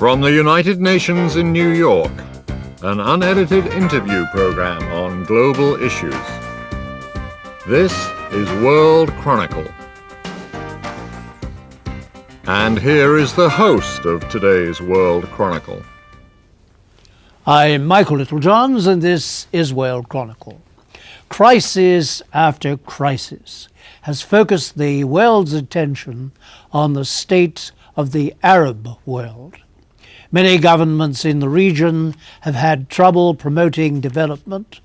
From the United Nations in New York, an unedited interview program on global issues. This is World Chronicle. And here is the host of today's World Chronicle. I'm Michael Littlejohns, and this is World Chronicle. Crisis after crisis has focused the world's attention on the state of the Arab world. Many governments in the region have had trouble promoting development,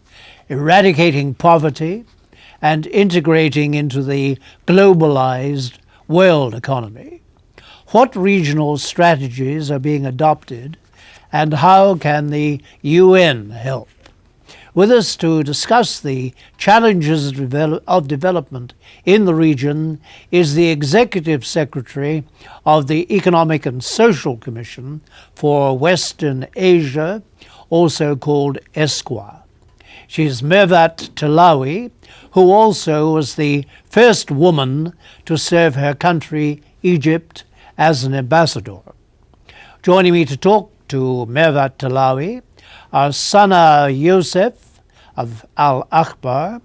eradicating poverty, and integrating into the globalized world economy. What regional strategies are being adopted, and how can the UN help? With us to discuss the challenges of development in the region is the Executive Secretary of the Economic and Social Commission for Western Asia, also called ESQA. She is Mirvat Tellawy, who also was the first woman to serve her country, Egypt, as an ambassador. Joining me to talk to Mirvat Tellawy are Sana Youssef of Al Akhbar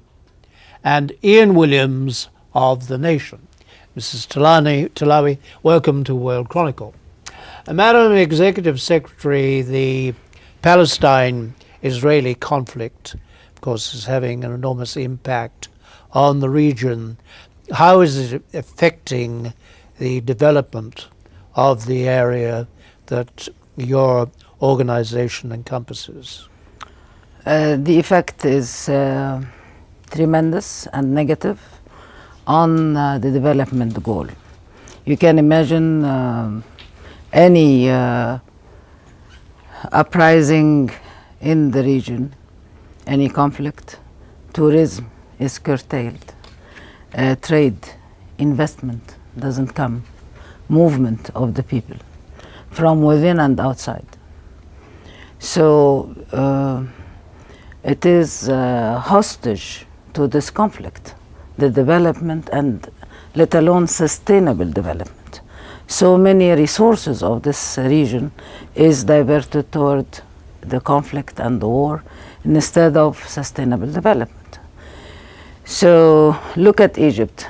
and Ian Williams of The Nation. Mrs. Tellawy, welcome to World Chronicle. Madam Executive Secretary, the Palestine-Israeli conflict, of course, is having an enormous impact on the region. How is it affecting the development of the area that your organization encompasses? The effect is tremendous and negative on the development goal. You can imagine any uprising in the region, any conflict, tourism is curtailed, trade, investment doesn't come, movement of the people from within and outside. So it is hostage to this conflict, the development, and let alone sustainable development. So many resources of this region is diverted toward the conflict and the war instead of sustainable development. So look at Egypt.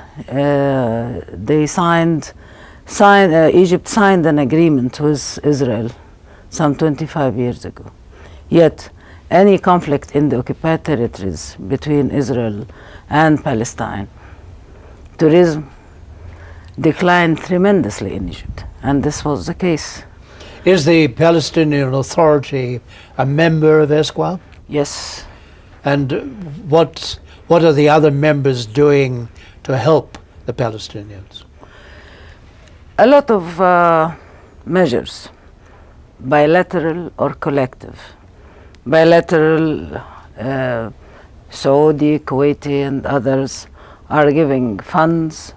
Egypt signed an agreement with Israel some 25 years ago. Yet any conflict in the occupied territories between Israel and Palestine, tourism declined tremendously in Egypt, and this was the case. Is the Palestinian Authority a member of ESQA? Yes. And what are the other members doing to help the Palestinians? A lot of measures, bilateral or collective. Bilateral, Saudi, Kuwaiti, and others are giving funds.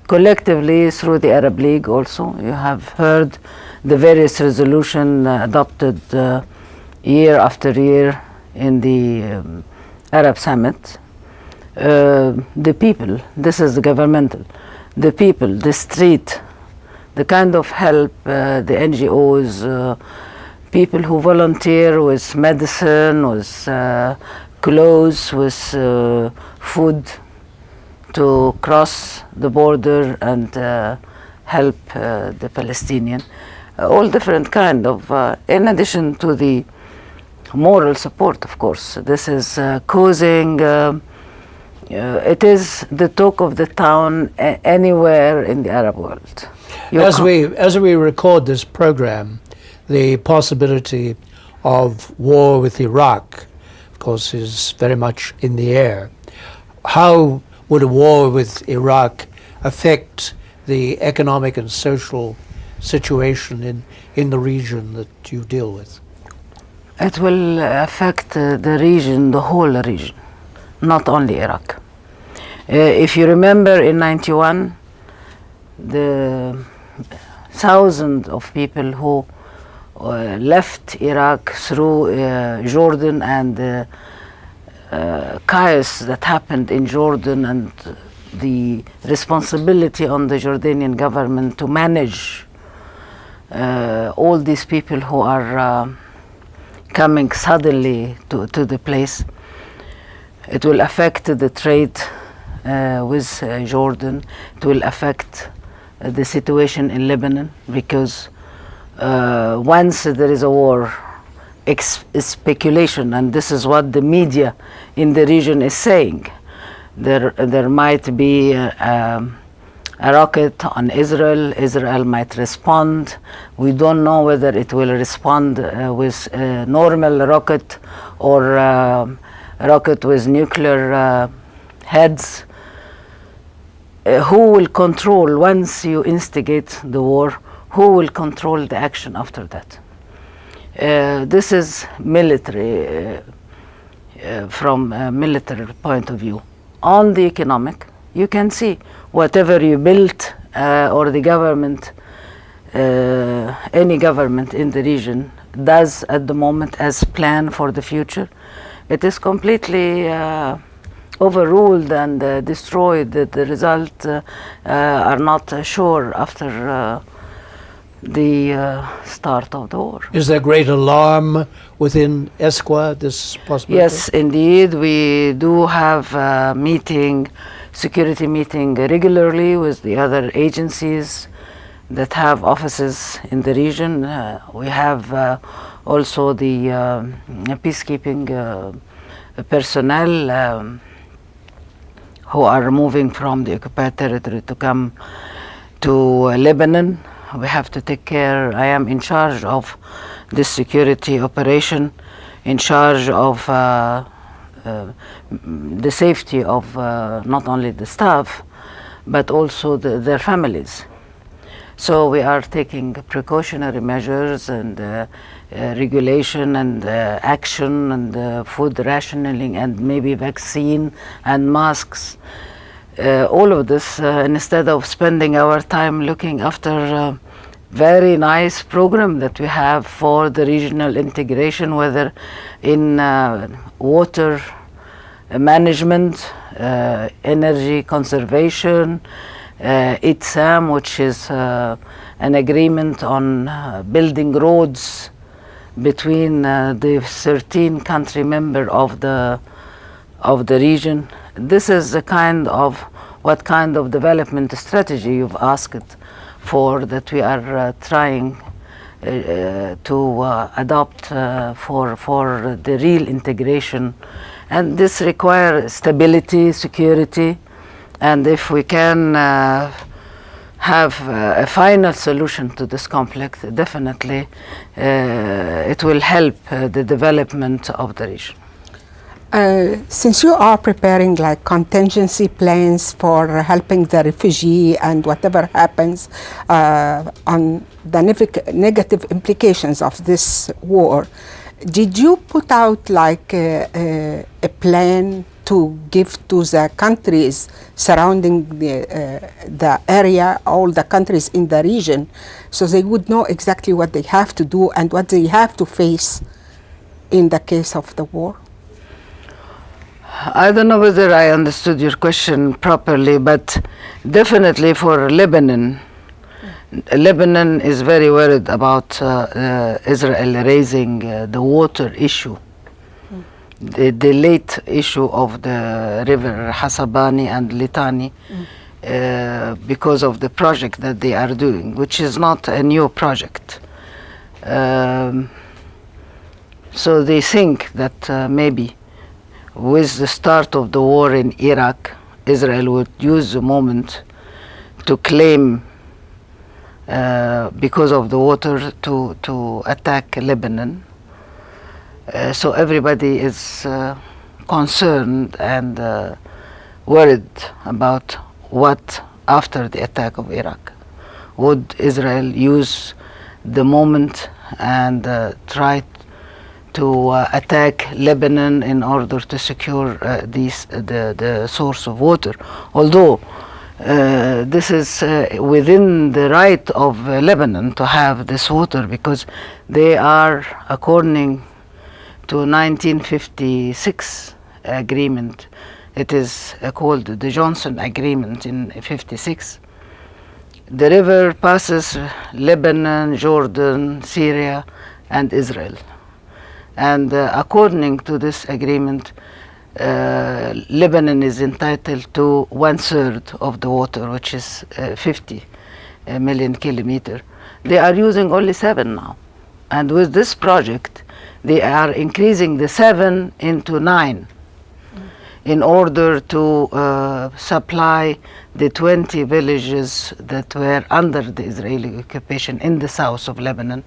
Collectively, through the Arab League also, you have heard the various resolutions adopted year after year in the Arab Summit. The people, this is the governmental, the people, the street, the kind of help, the NGOs, people who volunteer with medicine, with clothes, with food to cross the border and help the Palestinian. All different kind of, in addition to the moral support, of course. This is causing, it is the talk of the town anywhere in the Arab world. As we record this program, the possibility of war with Iraq, of course, is very much in the air. How would a war with Iraq affect the economic and social situation in the region that you deal with? It will affect the region, the whole region, not only Iraq. If you remember in 91, the thousands of people who left Iraq through Jordan and the chaos that happened in Jordan, and the responsibility on the Jordanian government to manage all these people who are coming suddenly to the place. It will affect the trade with Jordan. It will affect the situation in Lebanon, because once there is a war, speculation, and this is what the media in the region is saying, there might be a rocket on Israel. Israel might respond. We don't know whether it will respond with a normal rocket or a rocket with nuclear heads. Who will control, once you instigate the war, who will control the action after that? This is military, from a military point of view. On the economic, you can see whatever you built or the government, any government in the region does at the moment as plan for the future, it is completely overruled and destroyed. The result are not sure after the start of the war. Is there great alarm within ESCWA, this possibility? Yes, indeed. We do have a meeting, security meeting regularly with the other agencies that have offices in the region. We have also the peacekeeping personnel who are moving from the occupied territory to come to Lebanon. We have to take care. I am in charge of this security operation, in charge of the safety of not only the staff, but also their families. So we are taking precautionary measures and regulation and action and food rationing and maybe vaccine and masks. All of this instead of spending our time looking after very nice program that we have for the regional integration, whether in water management, energy conservation, ITSAM, which is an agreement on building roads between the 13 country member of the region. This is a kind of what kind of development strategy you've asked for, that we are trying to adopt for the real integration, and this requires stability, security, and if we can have a final solution to this conflict, definitely it will help the development of the region. Since you are preparing like contingency plans for helping the refugee and whatever happens on the negative implications of this war, did you put out like a plan to give to the countries surrounding the area, all the countries in the region, so they would know exactly what they have to do and what they have to face in the case of the war? I don't know whether I understood your question properly, but definitely for Lebanon, Lebanon is very worried about Israel raising the water issue, the late issue of the river Hasabani and Litani, because of the project that they are doing, which is not a new project. So they think that maybe with the start of the war in Iraq, Israel would use the moment to claim, because of the water, to attack Lebanon. So everybody is concerned and worried about what after the attack of Iraq. Would Israel use the moment and try to attack Lebanon in order to secure the source of water? Although this is within the right of Lebanon to have this water, because they are, according to 1956 agreement, it is called the Johnson Agreement in 56. The river passes Lebanon, Jordan, Syria, and Israel. And according to this agreement, Lebanon is entitled to 1/3 of the water, which is 50 million kilometer. They are using only 7 now. And with this project, they are increasing the 7 into 9 in order to supply the 20 villages that were under the Israeli occupation in the south of Lebanon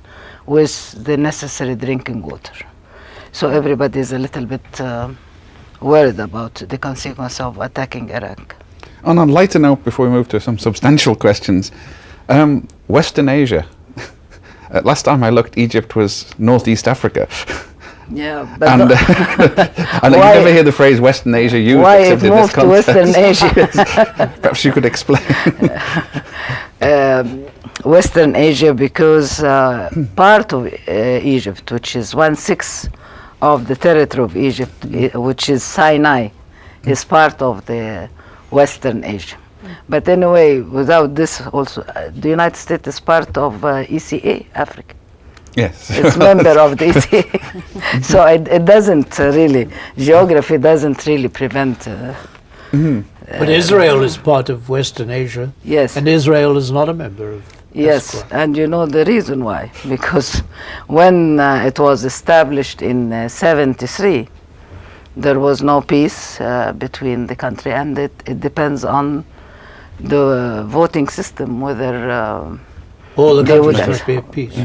with the necessary drinking water. So everybody is a little bit worried about the consequence of attacking Iraq. On a lighter note, before we move to some substantial questions, Western Asia. Last time I looked, Egypt was Northeast Africa. Yeah, but And, and you never hear the phrase Western Asia used why except it in this moved to context. Western Asia? Perhaps you could explain. Western Asia, because part of Egypt, which is 1/6 of the territory of Egypt, which is Sinai, is part of the Western Asia. But anyway, without this also, the United States is part of ECA, Africa. Yes. It's member of the ECA. So it doesn't really, geography doesn't really prevent. But Israel is part of Western Asia. Yes. And Israel is not a member of Yes, ESCOA. and you know the reason why. Because when it was established in 73, there was no peace between the country, and it depends on the voting system whether All the they would countries must be at peace.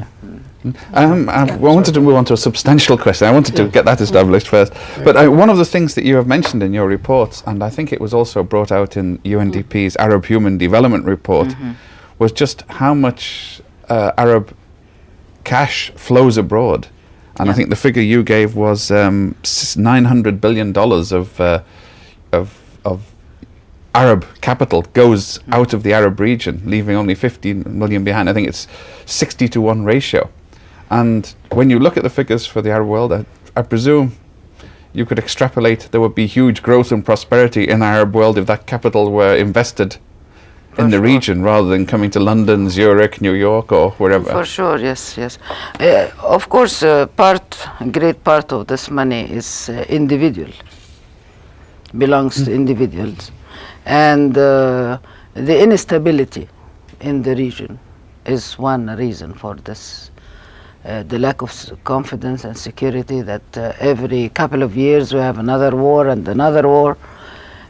I wanted to move on to a substantial question. I wanted to get that established first. But one of the things that you have mentioned in your reports, and I think it was also brought out in UNDP's Arab Human Development Report, was just how much Arab cash flows abroad. And I think the figure you gave was $900 billion of Arab capital goes out of the Arab region, leaving only 15 million behind. I think it's 60-to-1 ratio. And when you look at the figures for the Arab world, I presume you could extrapolate there would be huge growth and prosperity in the Arab world if that capital were invested in the region rather than coming to London, Zurich, New York, or wherever. For sure, yes. Of course, great part of this money is individual, belongs to individuals. And the instability in the region is one reason for this. The lack of confidence and security that every couple of years we have another war and another war.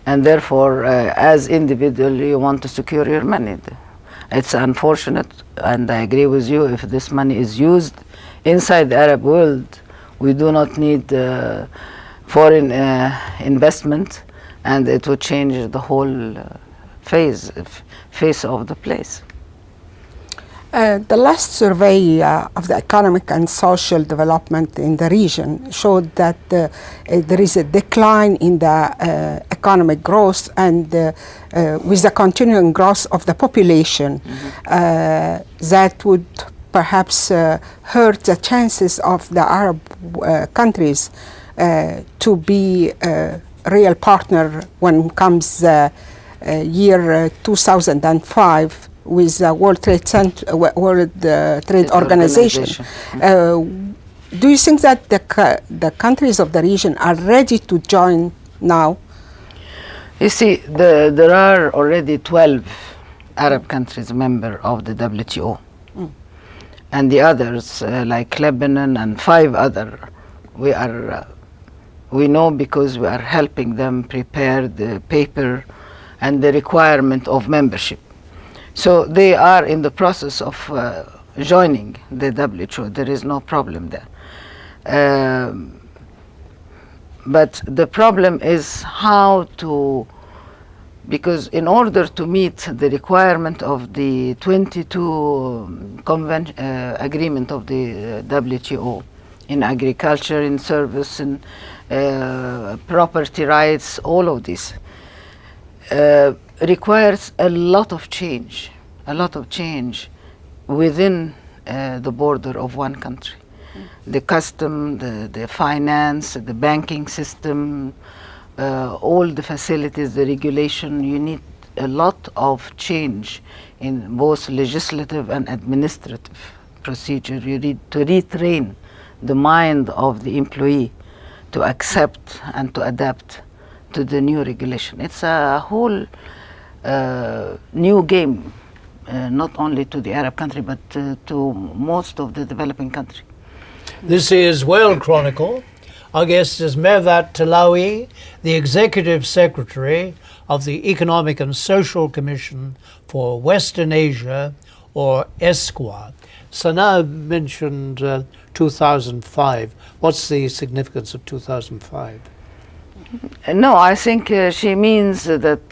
And therefore, as individual, you want to secure your money. It's unfortunate, and I agree with you, if this money is used inside the Arab world, we do not need foreign investment, and it would change the whole face of the place. The last survey of the economic and social development in the region showed that there is a decline in the economic growth, and with the continuing growth of the population, that would perhaps hurt the chances of the Arab countries to be a real partner when comes year 2005 with the World Trade Organization. Do you think that the countries of the region are ready to join now? You see, there are already 12 Arab countries member of the WTO. And the others, like Lebanon and 5 other, we know because we are helping them prepare the paper and the requirement of membership. So they are in the process of joining the WTO. There is no problem there. But the problem is how to, because in order to meet the requirement of the 22 agreement of the WTO in agriculture, in service, in property rights, all of this, requires a lot of change within the border of one country. The custom, the finance, the banking system, all the facilities, the regulation, you need a lot of change in both legislative and administrative procedure. You need to retrain the mind of the employee to accept and to adapt to the new regulation. It's a whole new game, not only to the Arab country, but to most of the developing country. This is World Chronicle. Our guest is Mirvat Tellawy, the Executive Secretary of the Economic and Social Commission for Western Asia, or ESQA. Sana mentioned 2005. What's the significance of 2005? No, I think she means that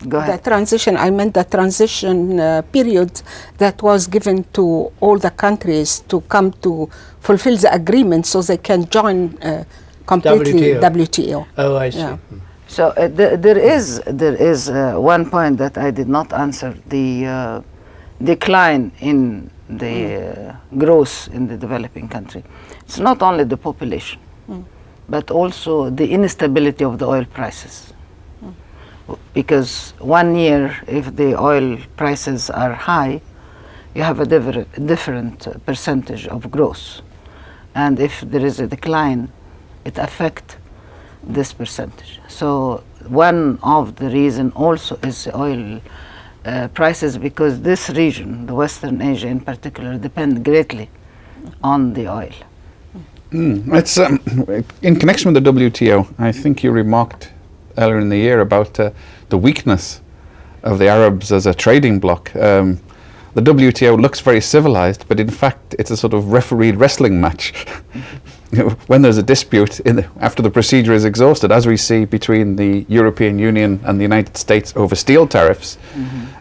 go ahead. The transition, I meant the transition period that was given to all the countries to come to fulfill the agreement so they can join completely WTO. Oh, I see. Yeah. So there is one point that I did not answer, the decline in the growth in the developing country. It's not only the population, but also the instability of the oil prices. Because 1 year, if the oil prices are high, you have a different percentage of growth. And if there is a decline, it affects this percentage. So one of the reasons also is the oil prices, because this region, the Western Asia in particular, depend greatly on the oil. It's in connection with the WTO. I think you remarked earlier in the year about the weakness of the Arabs as a trading bloc. The WTO looks very civilized, but in fact it's a sort of refereed wrestling match. When there's a dispute after the procedure is exhausted, as we see between the European Union and the United States over steel tariffs,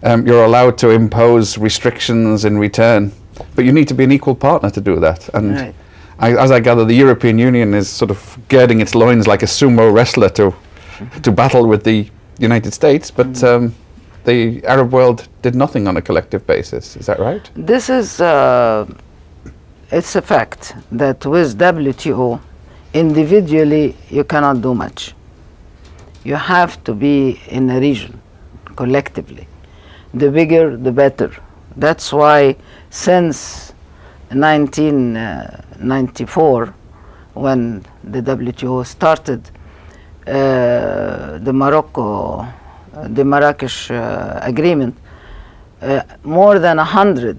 you're allowed to impose restrictions in return, but you need to be an equal partner to do that. And Right. as I gather, the European Union is sort of girding its loins like a sumo wrestler to battle with the United States, but the Arab world did nothing on a collective basis. Is that right? This is, it's a fact that with WTO, individually you cannot do much. You have to be in a region, collectively. The bigger, the better. That's why since 1994, when the WTO started, the Marrakesh agreement, more than 100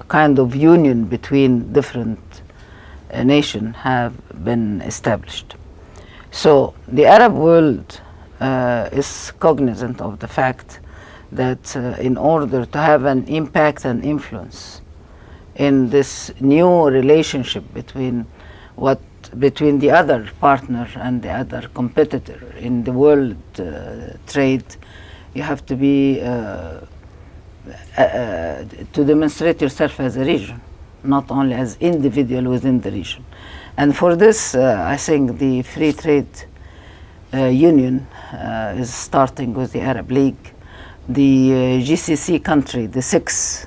kind of union between different nations have been established. So the Arab world is cognizant of the fact that in order to have an impact and influence in this new relationship between the other partner and the other competitor in the world trade, you have to be to demonstrate yourself as a region, not only as individual within the region. And for this, I think the Free Trade Union is starting with the Arab League. The GCC country, the 6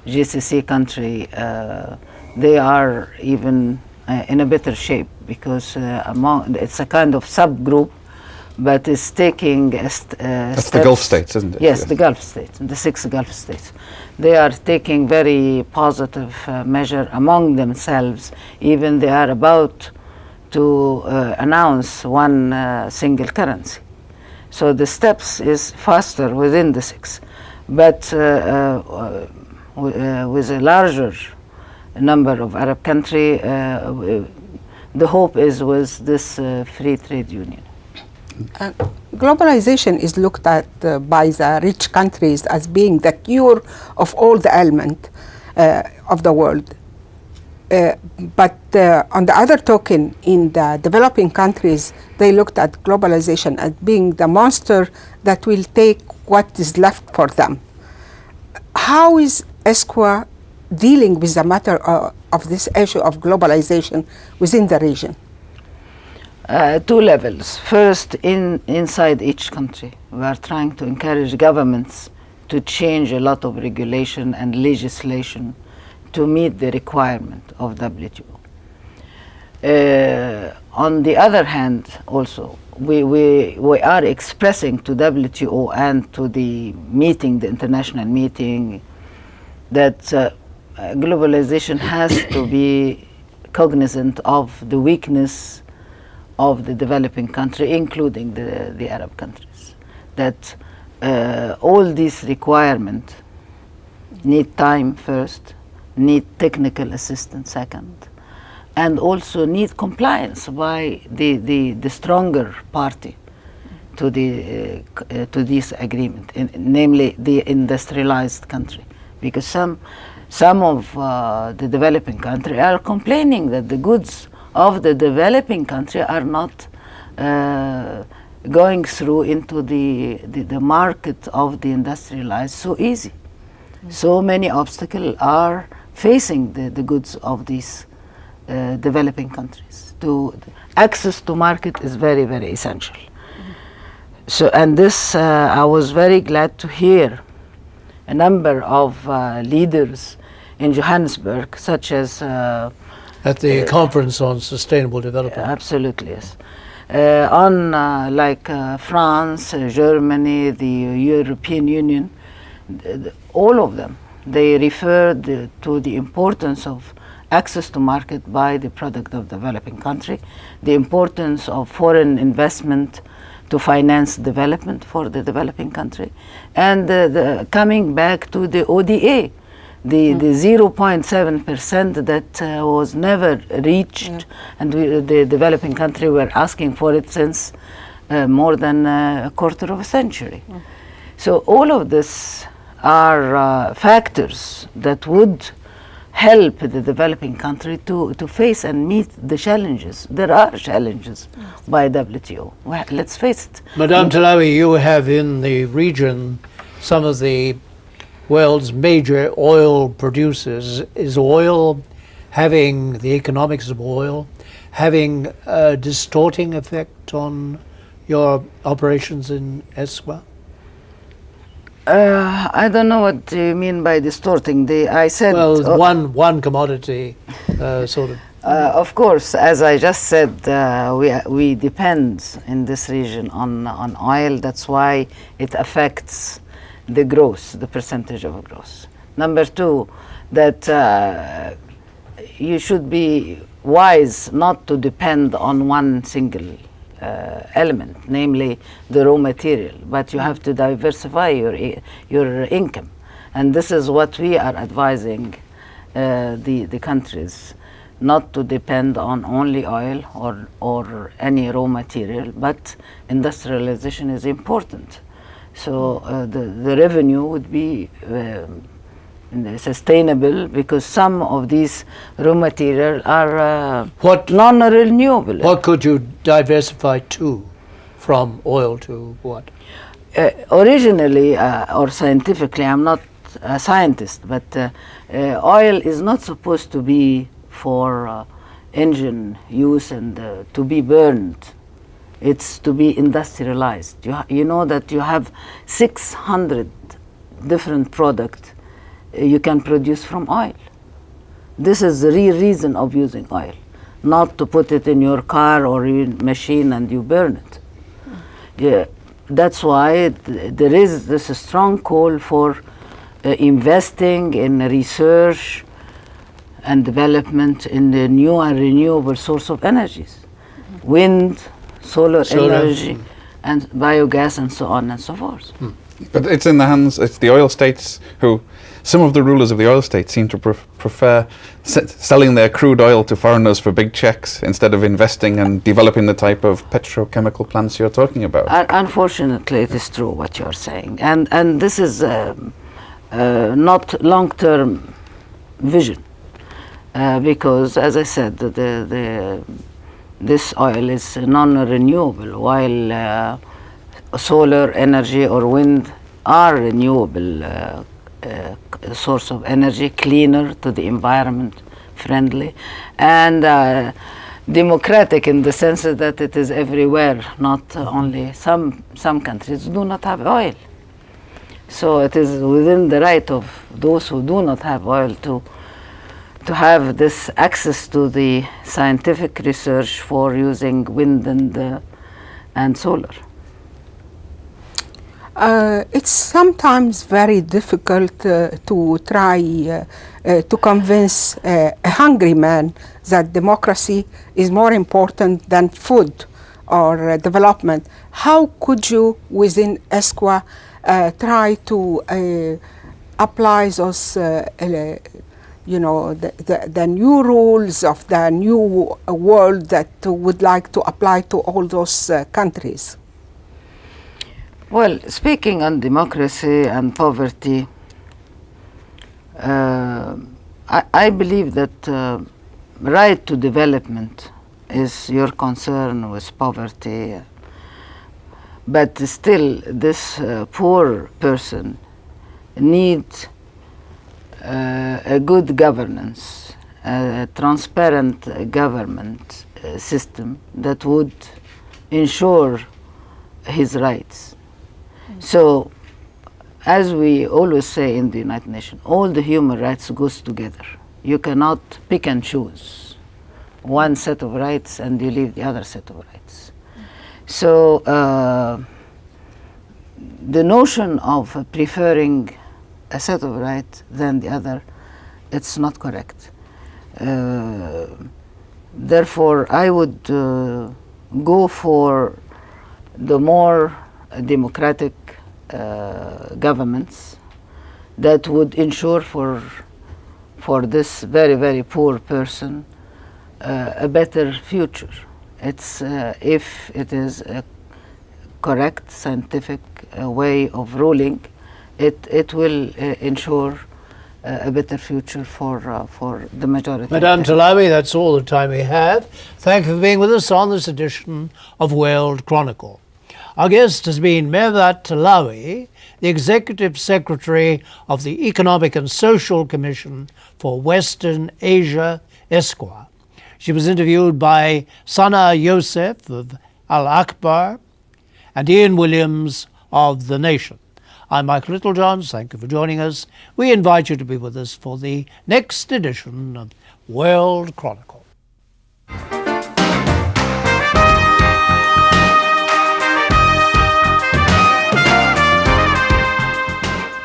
GCC country, they are even in a better shape, because it's a kind of subgroup, but it's taking That's the Gulf states, isn't it? Yes, the Gulf states, the 6 Gulf states. They are taking very positive measure among themselves. Even they are about to announce one single currency. So the steps is faster within the 6, but with a larger number of Arab countries, the hope is with this free trade union. Globalization is looked at by the rich countries as being the cure of all the ailment of the world. But on the other token, in the developing countries, they looked at globalization as being the monster that will take what is left for them. How is ESQA dealing with the matter of this issue of globalization within the region? 2 levels. First, inside each country, we are trying to encourage governments to change a lot of regulation and legislation to meet the requirement of WTO. On the other hand, also, we are expressing to WTO and to the meeting, the international meeting, that globalization has to be cognizant of the weakness of the developing country, including the Arab countries. That all these requirements need time first, need technical assistance second, and also need compliance by the stronger party to this agreement, namely the industrialized country, because some of the developing country are complaining that the goods of the developing country are not going through into the market of the industrialized so easy. So many obstacles are facing the goods of these developing countries. Access to market is very, very essential. So, and this, I was very glad to hear a number of leaders in Johannesburg, such as At the Conference on Sustainable Development. absolutely, yes. On like France, Germany, the European Union, all of them, they referred to the importance of access to market by the product of developing country, the importance of foreign investment to finance development for the developing country, and coming back to the ODA, the 0.7% that was never reached, and the developing country were asking for it since more than a quarter of a century. So all of this are factors that would help the developing country to face and meet the challenges. There are challenges by WTO. Well, let's face it. Madame Tellawy, you have in the region some of the world's major oil producers. Is oil having, the economics of oil, having a distorting effect on your operations in Eswa? I don't know what you mean by distorting. I said... Well, one commodity sort of... Of course, as I just said, we depend in this region on oil. That's why it affects the growth, the percentage of growth. Number two, that you should be wise not to depend on one single element, namely the raw material, but you have to diversify your income. And this is what we are advising the countries, not to depend on only oil or any raw material, but industrialization is important. So the revenue would be sustainable, because some of these raw materials are non-renewable. What could you diversify to, from oil to what? Originally, or scientifically, I'm not a scientist, but oil is not supposed to be for engine use and to be burned. It's to be industrialized. You know that you have 600 different products you can produce from oil. This is the real reason of using oil, not to put it in your car or your machine and you burn it. Yeah, that's why there is this strong call for investing in research and development in the new and renewable source of energies, wind, solar energy, and biogas, and so on and so forth. But it's in the hands, it's the oil states who, some of the rulers of the oil states seem to prefer selling their crude oil to foreigners for big checks instead of investing and developing the type of petrochemical plants you're talking about. Unfortunately, it is true what you're saying. And this is not long-term vision, because, as I said, this oil is non-renewable, while solar energy or wind are renewable source of energy, cleaner to the environment, friendly, and democratic in the sense that it is everywhere, not only some countries do not have oil. So it is within the right of those who do not have oil to have this access to the scientific research for using wind and solar. It's sometimes very difficult to try to convince a hungry man that democracy is more important than food or development. How could you, within ESCWA, try to apply those, you know, the new rules of the new world that would like to apply to all those countries? Well, speaking on democracy and poverty, I believe that right to development is your concern with poverty, but still this poor person needs a good governance, a transparent government system that would ensure his rights. So, as we always say in the United Nations, all the human rights goes together. You cannot pick and choose one set of rights and you leave the other set of rights. So, the notion of preferring a set of rights than the other, it's not correct. Therefore, I would go for the more democratic governments that would ensure for this very, very poor person a better future. It's if it is a correct scientific way of ruling, it will ensure a better future for the majority. Madame Tellawy, that's all the time we have. Thank you for being with us on this edition of World Chronicle. Our guest has been Mirvat Tellawy, the Executive Secretary of the Economic and Social Commission for Western Asia, ESCWA. She was interviewed by Sana Youssef of Al Akbar and Ian Williams of The Nation. I'm Michael Littlejohns. Thank you for joining us. We invite you to be with us for the next edition of World Chronicle.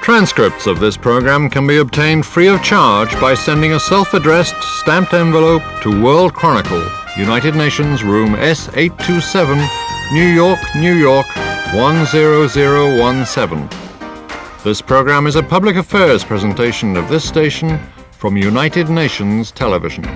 Transcripts of this program can be obtained free of charge by sending a self-addressed stamped envelope to World Chronicle, United Nations, Room S827, New York, New York 10017. This program is a public affairs presentation of this station from United Nations Television.